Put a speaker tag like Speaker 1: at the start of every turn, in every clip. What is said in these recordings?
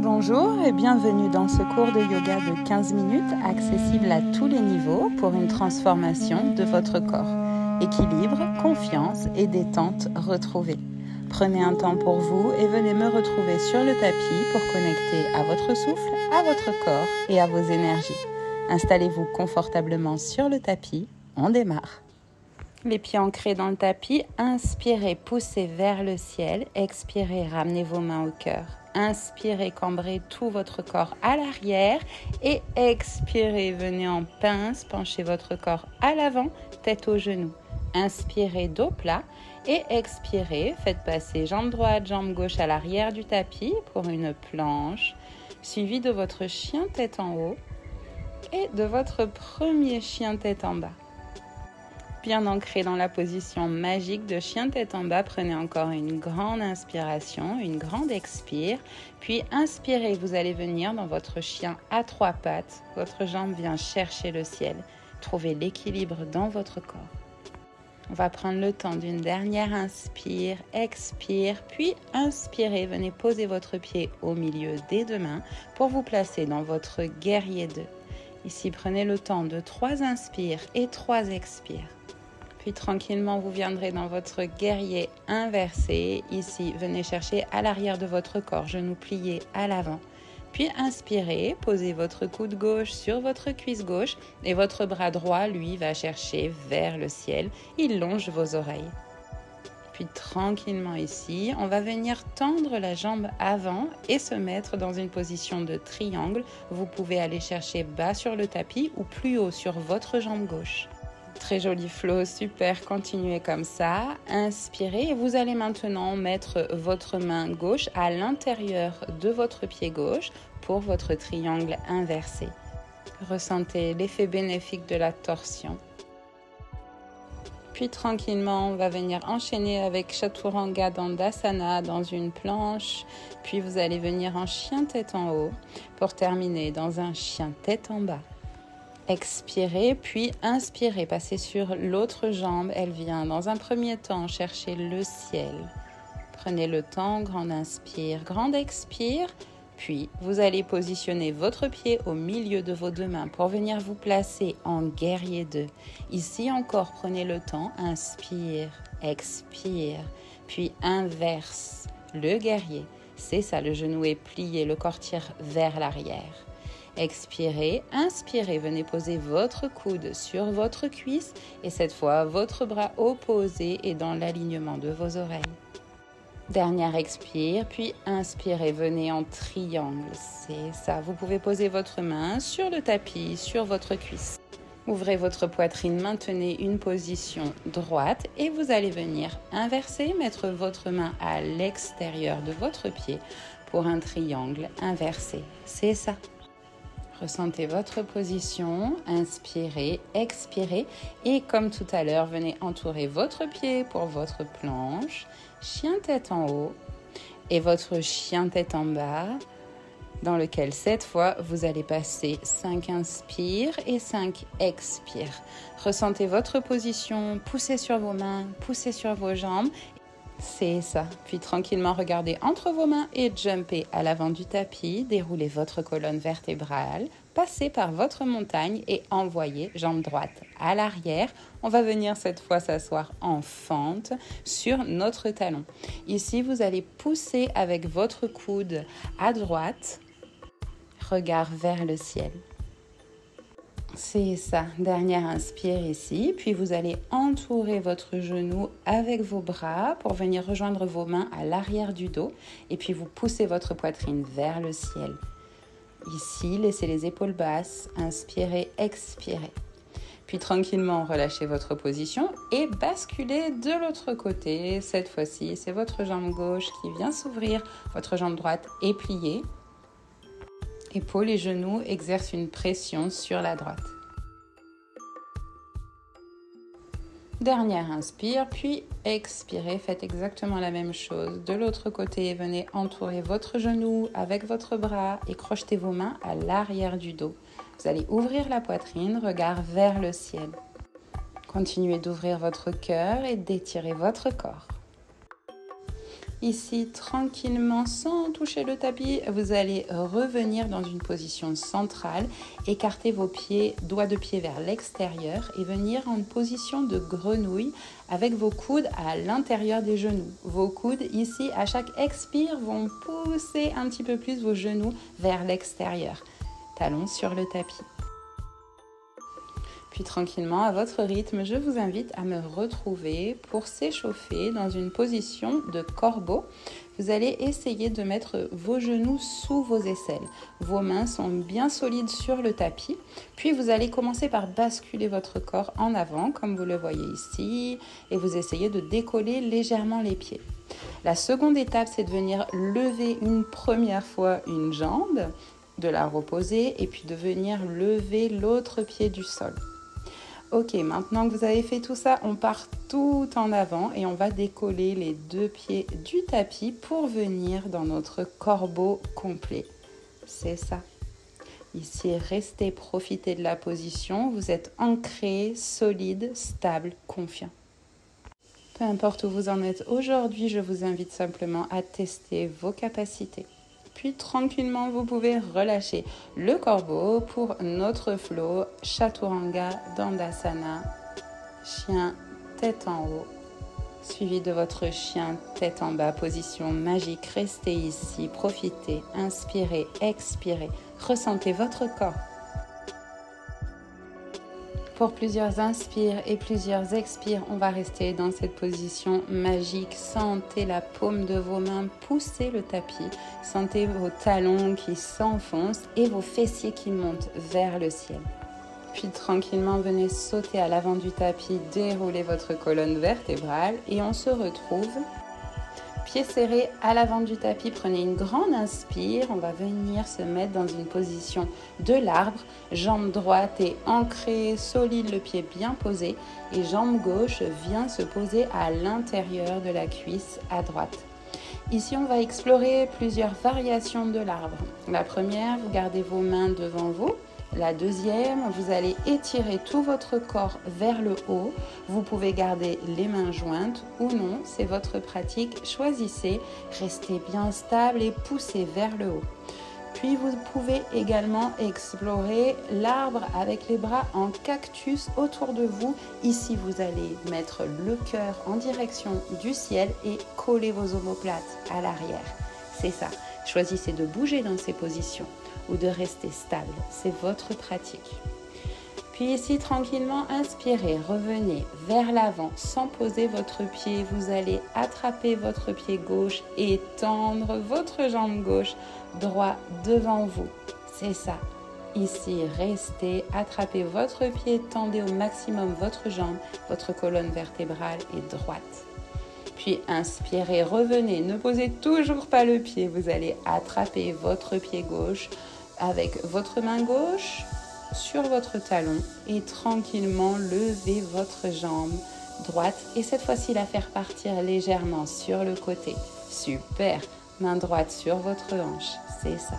Speaker 1: Bonjour et bienvenue dans ce cours de yoga de 15 minutes accessible à tous les niveaux pour une transformation de votre corps. Équilibre, confiance et détente retrouvée. Prenez un temps pour vous et venez me retrouver sur le tapis pour connecter à votre souffle, à votre corps et à vos énergies. Installez-vous confortablement sur le tapis, on démarre. Les pieds ancrés dans le tapis, inspirez, poussez vers le ciel, expirez, ramenez vos mains au cœur. Inspirez, cambrez tout votre corps à l'arrière et expirez, venez en pince, penchez votre corps à l'avant, tête aux genoux. Inspirez, dos plat et expirez, faites passer jambe droite, jambe gauche à l'arrière du tapis pour une planche, suivi de votre chien tête en haut et de votre premier chien tête en bas. Bien ancré dans la position magique de chien tête en bas, prenez encore une grande inspiration, une grande expire, puis inspirez, vous allez venir dans votre chien à trois pattes, votre jambe vient chercher le ciel, trouvez l'équilibre dans votre corps. On va prendre le temps d'une dernière inspire, expire, puis inspirez, venez poser votre pied au milieu des deux mains pour vous placer dans votre guerrier 2. Ici, prenez le temps de 3 inspires et 3 expires. Puis tranquillement, vous viendrez dans votre guerrier inversé. Ici, venez chercher à l'arrière de votre corps, genoux pliés à l'avant. Puis inspirez, posez votre coude gauche sur votre cuisse gauche et votre bras droit, lui, va chercher vers le ciel. Il longe vos oreilles. Puis tranquillement ici, on va venir tendre la jambe avant et se mettre dans une position de triangle. Vous pouvez aller chercher bas sur le tapis ou plus haut sur votre jambe gauche. Très joli flow, super, continuez comme ça. Inspirez et vous allez maintenant mettre votre main gauche à l'intérieur de votre pied gauche pour votre triangle inversé. Ressentez l'effet bénéfique de la torsion. Puis tranquillement, on va venir enchaîner avec Chaturanga Dandasana dans une planche. Puis vous allez venir en chien tête en haut pour terminer dans un chien tête en bas. Expirez, puis inspirez, passez sur l'autre jambe, elle vient dans un premier temps chercher le ciel. Prenez le temps, grande inspire, grande expire, puis vous allez positionner votre pied au milieu de vos deux mains pour venir vous placer en guerrier 2. Ici encore, prenez le temps, inspire, expire, puis inverse le guerrier. C'est ça, le genou est plié, le corps tire vers l'arrière. Expirez, inspirez, venez poser votre coude sur votre cuisse et cette fois, votre bras opposé est dans l'alignement de vos oreilles. Dernière expire, puis inspirez, venez en triangle, c'est ça. Vous pouvez poser votre main sur le tapis, sur votre cuisse. Ouvrez votre poitrine, maintenez une position droite et vous allez venir inverser, mettre votre main à l'extérieur de votre pied pour un triangle inversé, c'est ça. Ressentez votre position, inspirez, expirez et comme tout à l'heure, venez entourer votre pied pour votre planche, chien tête en haut et votre chien tête en bas dans lequel cette fois, vous allez passer 5 inspires et 5 expires. Ressentez votre position, poussez sur vos mains, poussez sur vos jambes. C'est ça. Puis tranquillement, regardez entre vos mains et jumpez à l'avant du tapis. Déroulez votre colonne vertébrale. Passez par votre montagne et envoyez jambe droite à l'arrière. On va venir cette fois s'asseoir en fente sur notre talon. Ici, vous allez pousser avec votre coude à droite. Regard vers le ciel. C'est ça, dernière inspire ici, puis vous allez entourer votre genou avec vos bras pour venir rejoindre vos mains à l'arrière du dos et puis vous poussez votre poitrine vers le ciel. Ici, laissez les épaules basses, inspirez, expirez. Puis tranquillement, relâchez votre position et basculez de l'autre côté. Cette fois-ci, c'est votre jambe gauche qui vient s'ouvrir, votre jambe droite est pliée. Épaules et genoux exercent une pression sur la droite. Dernière inspire, puis expirez. Faites exactement la même chose. De l'autre côté, venez entourer votre genou avec votre bras et crochetez vos mains à l'arrière du dos. Vous allez ouvrir la poitrine, regard vers le ciel. Continuez d'ouvrir votre cœur et d'étirer votre corps. Ici, tranquillement, sans toucher le tapis, vous allez revenir dans une position centrale, écarter vos pieds, doigts de pied vers l'extérieur et venir en position de grenouille avec vos coudes à l'intérieur des genoux. Vos coudes, ici, à chaque expire, vont pousser un petit peu plus vos genoux vers l'extérieur. Talons sur le tapis. Puis tranquillement, à votre rythme, je vous invite à me retrouver pour s'échauffer dans une position de corbeau. Vous allez essayer de mettre vos genoux sous vos aisselles. Vos mains sont bien solides sur le tapis. Puis vous allez commencer par basculer votre corps en avant, comme vous le voyez ici, et vous essayez de décoller légèrement les pieds. La seconde étape, c'est de venir lever une première fois une jambe, de la reposer, et puis de venir lever l'autre pied du sol. Ok, maintenant que vous avez fait tout ça, on part tout en avant et on va décoller les deux pieds du tapis pour venir dans notre corbeau complet. C'est ça. Ici, restez, profitez de la position. Vous êtes ancré, solide, stable, confiant. Peu importe où vous en êtes aujourd'hui, je vous invite simplement à tester vos capacités. Puis tranquillement, vous pouvez relâcher le corbeau pour notre flow Chaturanga Dandasana, chien tête en haut, suivi de votre chien tête en bas, position magique. Restez ici, profitez, inspirez, expirez, ressentez votre corps. Pour plusieurs inspires et plusieurs expires, on va rester dans cette position magique. Sentez la paume de vos mains pousser le tapis. Sentez vos talons qui s'enfoncent et vos fessiers qui montent vers le ciel. Puis tranquillement, venez sauter à l'avant du tapis, déroulez votre colonne vertébrale et on se retrouve. Pieds serrés à l'avant du tapis, prenez une grande inspire. On va venir se mettre dans une position de l'arbre. Jambe droite est ancrée, solide, le pied bien posé. Et jambe gauche vient se poser à l'intérieur de la cuisse à droite. Ici, on va explorer plusieurs variations de l'arbre. La première, vous gardez vos mains devant vous. La deuxième, vous allez étirer tout votre corps vers le haut. Vous pouvez garder les mains jointes ou non, c'est votre pratique. Choisissez, restez bien stable et poussez vers le haut. Puis vous pouvez également explorer l'arbre avec les bras en cactus autour de vous. Ici, vous allez mettre le cœur en direction du ciel et coller vos omoplates à l'arrière. C'est ça. Choisissez de bouger dans ces positions ou de rester stable. C'est votre pratique. Puis ici, tranquillement, inspirez, revenez vers l'avant sans poser votre pied. Vous allez attraper votre pied gauche et tendre votre jambe gauche droit devant vous. C'est ça. Ici, restez, attrapez votre pied, tendez au maximum votre jambe, votre colonne vertébrale est droite. Puis inspirez, revenez, ne posez toujours pas le pied. Vous allez attraper votre pied gauche avec votre main gauche sur votre talon et tranquillement lever votre jambe droite et cette fois-ci la faire partir légèrement sur le côté. Super! Main droite sur votre hanche, c'est ça.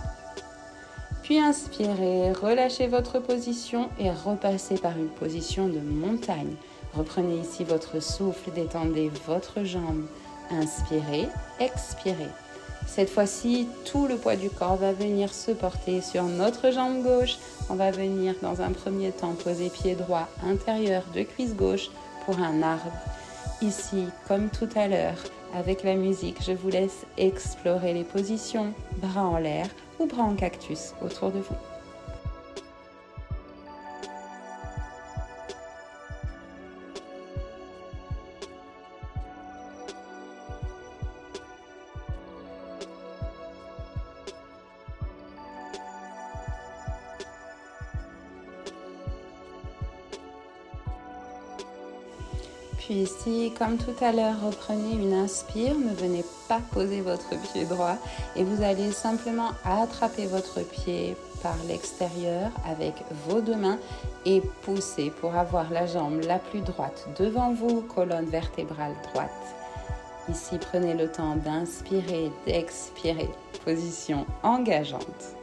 Speaker 1: Puis inspirez, relâchez votre position et repassez par une position de montagne. Reprenez ici votre souffle, détendez votre jambe. Inspirez, expirez. Cette fois-ci, tout le poids du corps va venir se porter sur notre jambe gauche. On va venir dans un premier temps poser pied droit intérieur de cuisse gauche pour un arbre. Ici, comme tout à l'heure, avec la musique, je vous laisse explorer les positions, bras en l'air ou bras en cactus autour de vous. Puis ici, comme tout à l'heure, reprenez une inspire, ne venez pas poser votre pied droit et vous allez simplement attraper votre pied par l'extérieur avec vos deux mains et pousser pour avoir la jambe la plus droite devant vous, colonne vertébrale droite. Ici, prenez le temps d'inspirer, d'expirer, position engageante.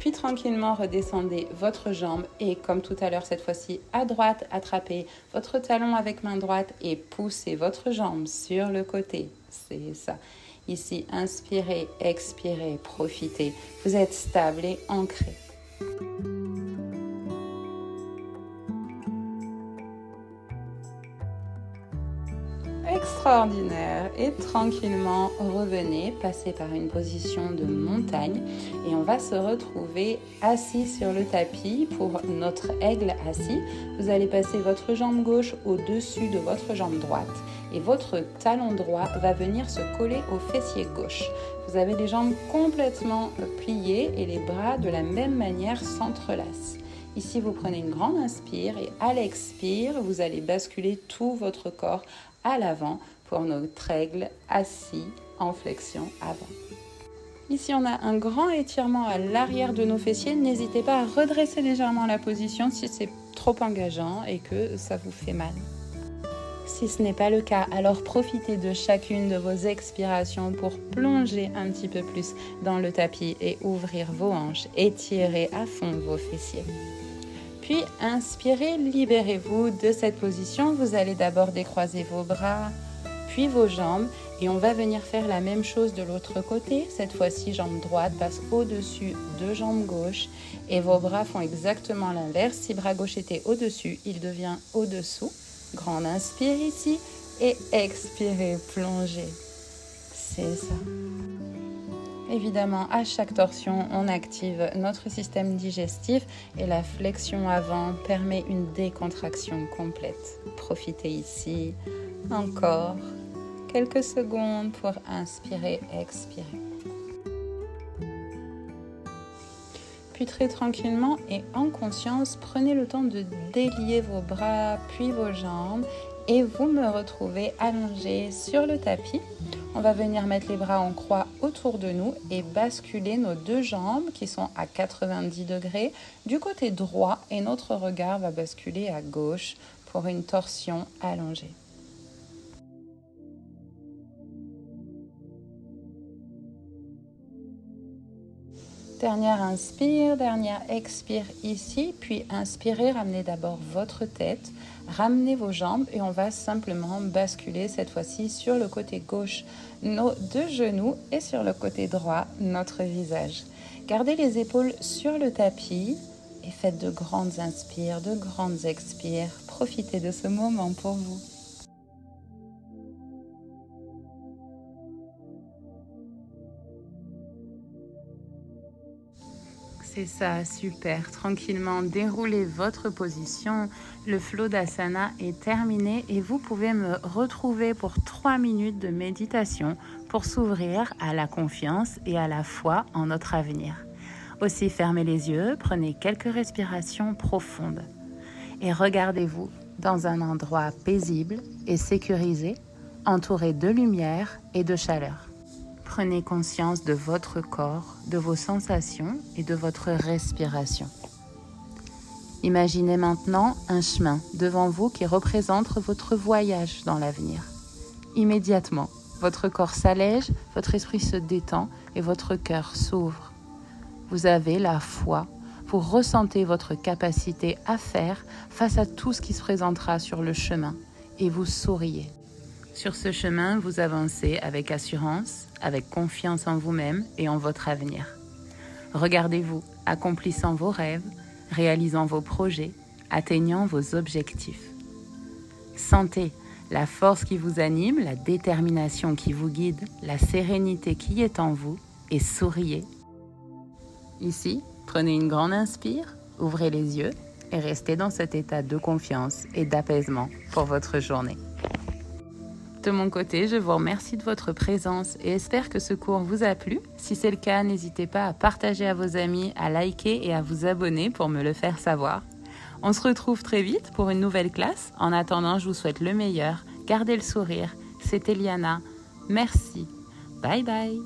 Speaker 1: Puis tranquillement, redescendez votre jambe et comme tout à l'heure, cette fois-ci à droite, attrapez votre talon avec main droite et poussez votre jambe sur le côté. C'est ça. Ici, inspirez, expirez, profitez. Vous êtes stable et ancré. Extraordinaire. Et tranquillement, revenez, passez par une position de montagne et on va se retrouver assis sur le tapis pour notre aigle assis. Vous allez passer votre jambe gauche au-dessus de votre jambe droite et votre talon droit va venir se coller au fessier gauche. Vous avez les jambes complètement pliées et les bras de la même manière s'entrelacent. Ici, vous prenez une grande inspire et à l'expire, vous allez basculer tout votre corps à l'avant pour notre aigle assis en flexion avant. Ici, on a un grand étirement à l'arrière de nos fessiers. N'hésitez pas à redresser légèrement la position si c'est trop engageant et que ça vous fait mal. Si ce n'est pas le cas, alors profitez de chacune de vos expirations pour plonger un petit peu plus dans le tapis et ouvrir vos hanches. Étirez à fond vos fessiers. Puis, inspirez, libérez-vous de cette position. Vous allez d'abord décroiser vos bras, puis vos jambes. Et on va venir faire la même chose de l'autre côté. Cette fois-ci, jambe droite passe au-dessus de jambe gauche. Et vos bras font exactement l'inverse. Si bras gauche était au-dessus, il devient au-dessous. Grande inspire ici et expirez, plongez. C'est ça. Évidemment, à chaque torsion, on active notre système digestif et la flexion avant permet une décontraction complète. Profitez ici, encore quelques secondes pour inspirer, expirer. Puis très tranquillement et en conscience, prenez le temps de délier vos bras puis vos jambes et vous me retrouvez allongé sur le tapis. On va venir mettre les bras en croix autour de nous et basculer nos deux jambes qui sont à 90 degrés du côté droit et notre regard va basculer à gauche pour une torsion allongée. Dernière inspire, dernière expire ici, puis inspirez, ramenez d'abord votre tête, ramenez vos jambes et on va simplement basculer cette fois-ci sur le côté gauche nos deux genoux et sur le côté droit notre visage. Gardez les épaules sur le tapis et faites de grandes inspires, de grandes expires. Profitez de ce moment pour vous. C'est ça, super. Tranquillement, déroulez votre position. Le flow d'asana est terminé et vous pouvez me retrouver pour 3 minutes de méditation pour s'ouvrir à la confiance et à la foi en notre avenir. Aussi, fermez les yeux, prenez quelques respirations profondes et regardez-vous dans un endroit paisible et sécurisé, entouré de lumière et de chaleur. Prenez conscience de votre corps, de vos sensations et de votre respiration. Imaginez maintenant un chemin devant vous qui représente votre voyage dans l'avenir. Immédiatement, votre corps s'allège, votre esprit se détend et votre cœur s'ouvre. Vous avez la foi, vous ressentez votre capacité à faire face à tout ce qui se présentera sur le chemin et vous souriez. Sur ce chemin, vous avancez avec assurance, avec confiance en vous-même et en votre avenir. Regardez-vous accomplissant vos rêves, réalisant vos projets, atteignant vos objectifs. Sentez la force qui vous anime, la détermination qui vous guide, la sérénité qui est en vous et souriez. Ici, prenez une grande inspire, ouvrez les yeux et restez dans cet état de confiance et d'apaisement pour votre journée. De mon côté, je vous remercie de votre présence et espère que ce cours vous a plu. Si c'est le cas, n'hésitez pas à partager à vos amis, à liker et à vous abonner pour me le faire savoir. On se retrouve très vite pour une nouvelle classe. En attendant, je vous souhaite le meilleur. Gardez le sourire. C'était Liana. Merci. Bye bye.